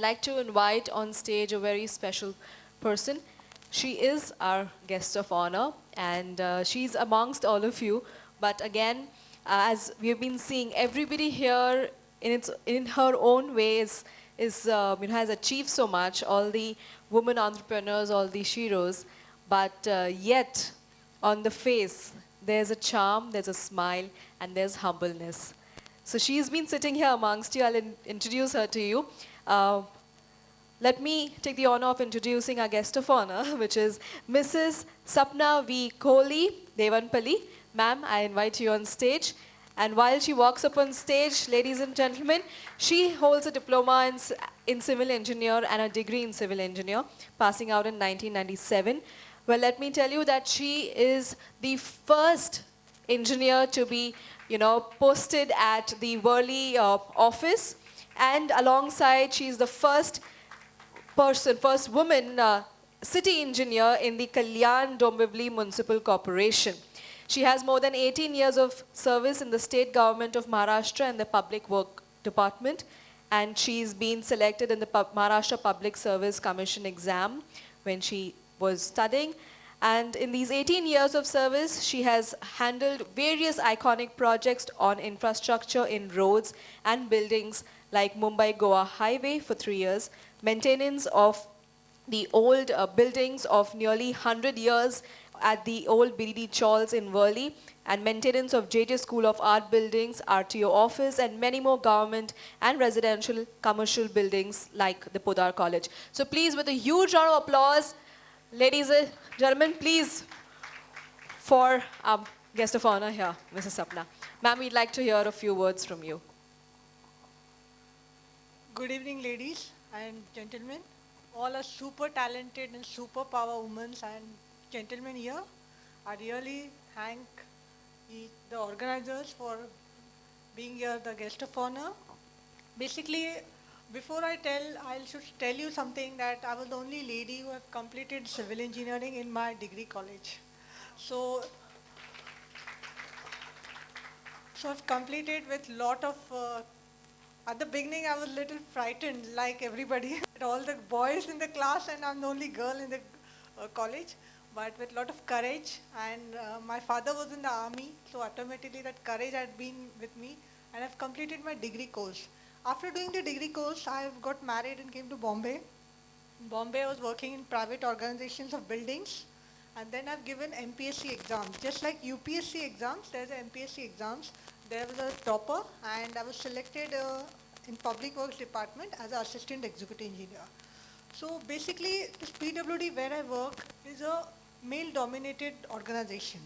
like to invite on stage a very special person. She is our guest of honor, and she's amongst all of you. But again, as we've been seeing, everybody here in her own way has achieved so much. All the women entrepreneurs, all the sheroes, but yet on the face there's a charm, there's a smile, and there's humbleness. So she's been sitting here amongst you. I'll introduce her to you. Uh, Let me take the honor of introducing our guest of honor, which is Mrs. Sapna V. Kohli Devanpalli. Ma'am, I invite you on stage. And while she walks up on stage, ladies and gentlemen, she holds a diploma in civil engineer and a degree in civil engineer, passing out in 1997. Well, let me tell you that she is the first engineer to be, posted at the Worli office. And alongside, she is the first woman city engineer in the Kalyan Dombivli Municipal Corporation. She has more than 18 years of service in the state government of Maharashtra and the Public Work Department. And she's been selected in the Maharashtra Public Service Commission exam when she was studying. And in these 18 years of service, she has handled various iconic projects on infrastructure in roads and buildings like Mumbai-Goa Highway for 3 years, maintenance of the old buildings of nearly 100 years at the old BDD Chawls in Worli, and maintenance of JJ School of Art buildings, RTO office, and many more government and residential commercial buildings like the Podar College. So please, with a huge round of applause, ladies and gentlemen, please, for our guest of honor here, Mrs. Sapna. Ma'am, we'd like to hear a few words from you. Good evening, ladies and gentlemen. All are super talented and super power women and gentlemen here. I really thank the organizers for being here, the guest of honor. Basically, before I should tell you something that I was the only lady who have completed civil engineering in my degree college. So I've completed with lot of, at the beginning I was a little frightened like everybody, all the boys in the class and I'm the only girl in the college, but with lot of courage, and my father was in the army, so automatically that courage had been with me, and I've completed my degree course. After doing the degree course, I got married and came to Bombay. In Bombay, I was working in private organizations of buildings, and then I've given MPSC exams. Just like UPSC exams, there's MPSC exams. There was a topper, and I was selected in Public Works Department as an assistant executive engineer. So basically, this PWD where I work is a male-dominated organization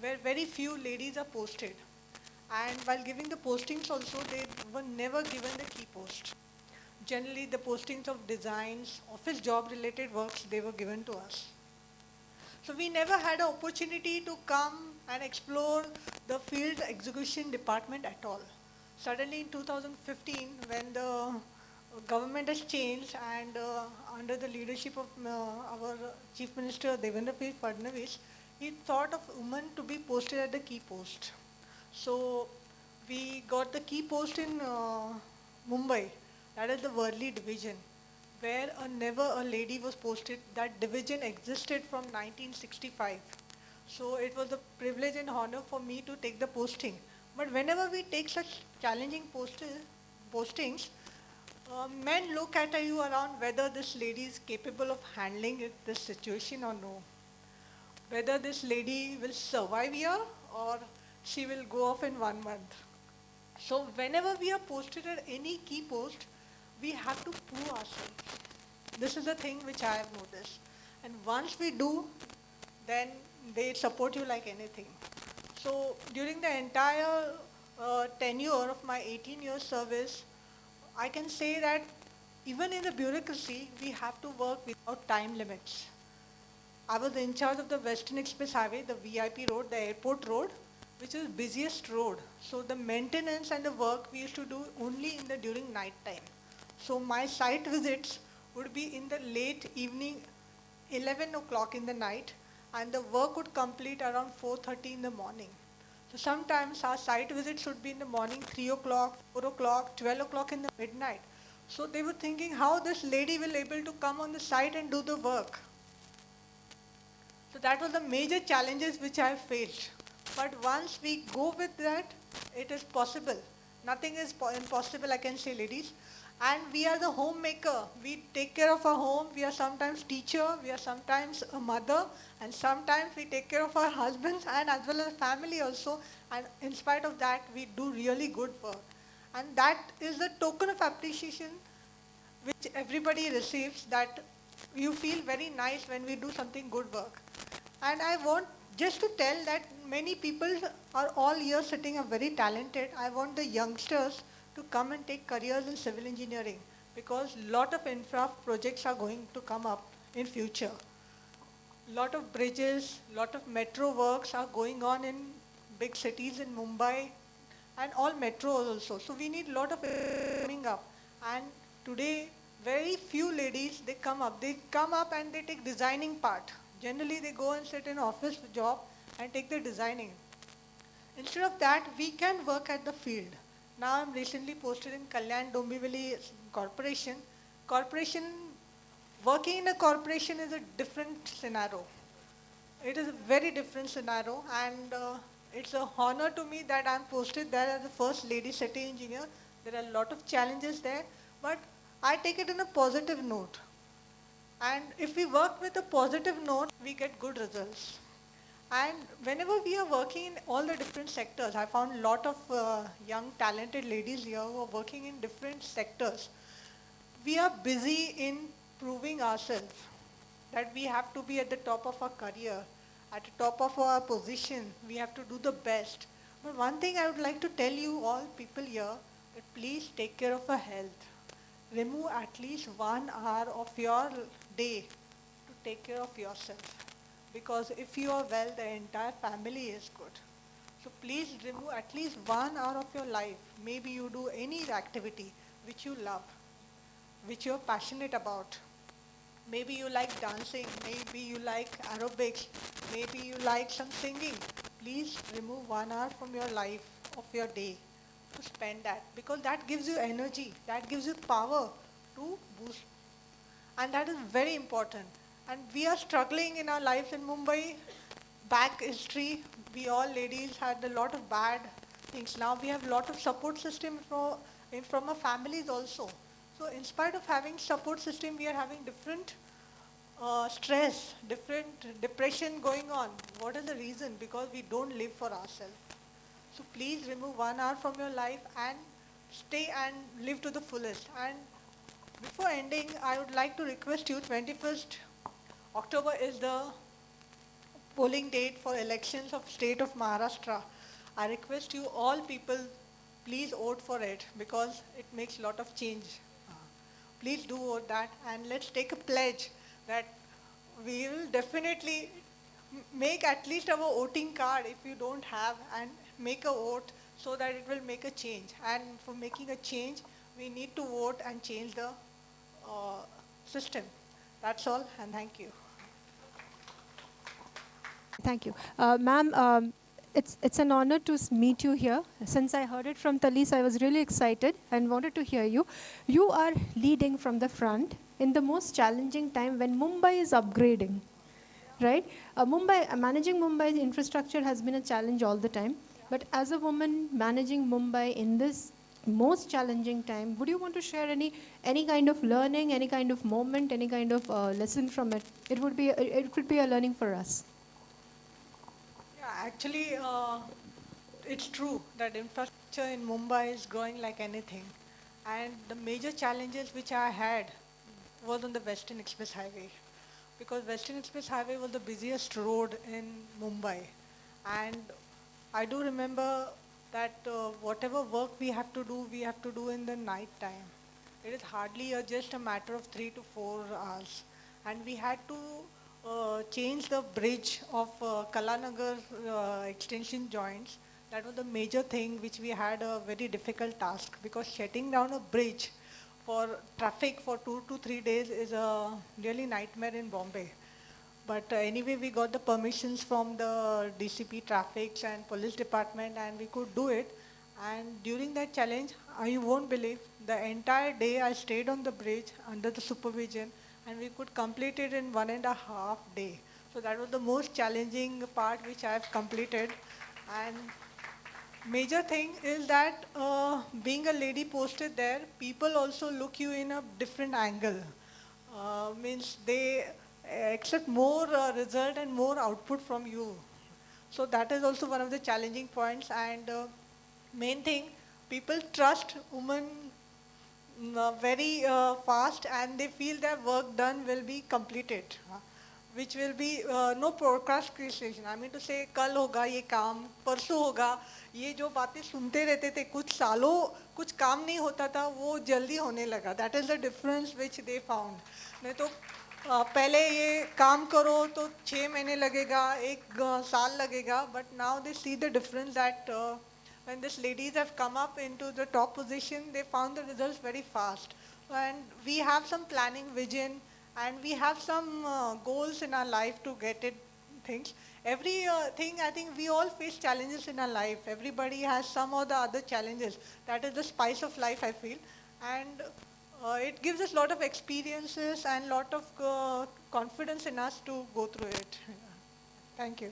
where very few ladies are posted. And while giving the postings also, they were never given the key post. Generally, the postings of designs, office job-related works, they were given to us. So we never had an opportunity to come and explore the field execution department at all. Suddenly in 2015, when the government has changed and under the leadership of our Chief Minister Devendra Fadnavis, he thought of women to be posted at the key post. So we got the key post in Mumbai, that is the Worli division, where never a lady was posted. That division existed from 1965. So it was a privilege and honor for me to take the posting. But whenever we take such challenging postings, men look at you around whether this lady is capable of handling this situation or no. Whether this lady will survive here or she will go off in 1 month. So whenever we are posted at any key post, we have to prove ourselves. This is the thing which I have noticed. And once we do, then they support you like anything. So during the entire tenure of my 18-year service, I can say that even in the bureaucracy, we have to work without time limits. I was in charge of the Western Express Highway, the VIP road, the airport road, which is busiest road. So the maintenance and the work we used to do only during night time. So my site visits would be in the late evening, 11 o'clock in the night, and the work would complete around 4:30 in the morning. So sometimes our site visits would be in the morning, 3 o'clock, 4 o'clock, 12 o'clock in the midnight. So they were thinking how this lady will able to come on the site and do the work. So that was the major challenges which I faced. But once we go with that, it is possible. Nothing is impossible, I can say, ladies. And we are the homemaker. We take care of our home. We are sometimes teacher. We are sometimes a mother. And sometimes we take care of our husbands and as well as family also. And in spite of that, we do really good work. And that is the token of appreciation which everybody receives, that you feel very nice when we do something good work. And I want just to tell that many people are all here sitting are very talented. I want the youngsters to come and take careers in civil engineering, because lot of infra projects are going to come up in future. Lot of bridges, lot of metro works are going on in big cities in Mumbai and all metros also. So we need lot of coming up. And today, very few ladies, they come up. They come up and they take designing part. Generally, they go and sit in office job and take the designing. Instead of that, we can work at the field. Now I'm recently posted in Kalyan Dombivli Corporation. Corporation, working in a corporation is a different scenario. It is a very different scenario, and it's a honor to me that I'm posted there as the first lady city engineer. There are a lot of challenges there, but I take it in a positive note. And if we work with a positive note, we get good results. And whenever we are working in all the different sectors, I found a lot of young talented ladies here who are working in different sectors. We are busy in proving ourselves that we have to be at the top of our career, at the top of our position. We have to do the best. But one thing I would like to tell you all people here, that please take care of your health. Remove at least 1 hour of your day to take care of yourself. Because if you are well, the entire family is good. So please remove at least 1 hour of your life. Maybe you do any activity which you love, which you're passionate about. Maybe you like dancing, maybe you like aerobics, maybe you like some singing. Please remove 1 hour from your life, of your day, to spend that, because that gives you energy, that gives you power to boost. And that is very important. And we are struggling in our lives in Mumbai. Back history, we all ladies had a lot of bad things. Now we have a lot of support system from our families also. So in spite of having support system, we are having different stress, different depression going on. What is the reason? Because we don't live for ourselves. So please remove 1 hour from your life and stay and live to the fullest. And before ending, I would like to request you, 21st October is the polling date for elections of state of Maharashtra. I request you all people, please vote for it, because it makes a lot of change. Please do vote that, and let's take a pledge that we will definitely make at least our voting card if you don't have, and make a vote so that it will make a change. And for making a change, we need to vote and change the system. That's all, and thank you. Thank you. Ma'am, it's an honor to meet you here. Since I heard it from Talis, I was really excited and wanted to hear you. You are leading from the front in the most challenging time when Mumbai is upgrading, right? Managing Mumbai's infrastructure has been a challenge all the time. But as a woman managing Mumbai in this most challenging time, would you want to share any kind of learning, any kind of moment, any kind of lesson from it? It could be a learning for us. Yeah, actually, it's true that infrastructure in Mumbai is growing like anything. And the major challenges which I had was on the Western Express Highway. Because Western Express Highway was the busiest road in Mumbai. And I do remember that whatever work we have to do in the night time. It is hardly just a matter of 3 to 4 hours. And we had to change the bridge of Kalanagar extension joints. That was the major thing which we had a very difficult task, because shutting down a bridge for traffic for 2 to 3 days is a really nightmare in Bombay. But anyway, we got the permissions from the DCP traffic and police department, and we could do it. And during that challenge, you won't believe, the entire day I stayed on the bridge under the supervision, and we could complete it in 1.5 day. So that was the most challenging part which I have completed. And major thing is that being a lady posted there, people also look you in a different angle. Means they accept more result and more output from you. So that is also one of the challenging points. And main thing, people trust women very fast, and they feel their work done will be completed, which will be no procrastination. I mean to say, कल होगा ये काम, परसों होगा, ये जो बातें सुनते रहते थे कुछ सालों कुछ काम नहीं होता था, वो जल्दी होने लगा. That is the difference which they found. नहीं तो पहले ये काम करो तो 6 महीने लगेगा, 1 साल लगेगा, but now they see the difference that when these ladies have come up into the top position, they found the results very fast. And we have some planning vision, and we have some goals in our life to get it things. Every thing, I think we all face challenges in our life. Everybody has some or the other challenges. That is the spice of life, I feel. And it gives us a lot of experiences and lot of confidence in us to go through it. Thank you.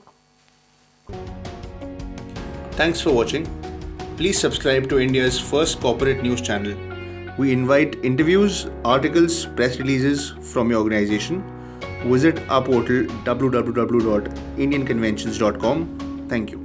Thanks for watching. Please subscribe to India's first corporate news channel. We invite interviews, articles, press releases from your organization. Visit our portal www.indianconventions.com. Thank you.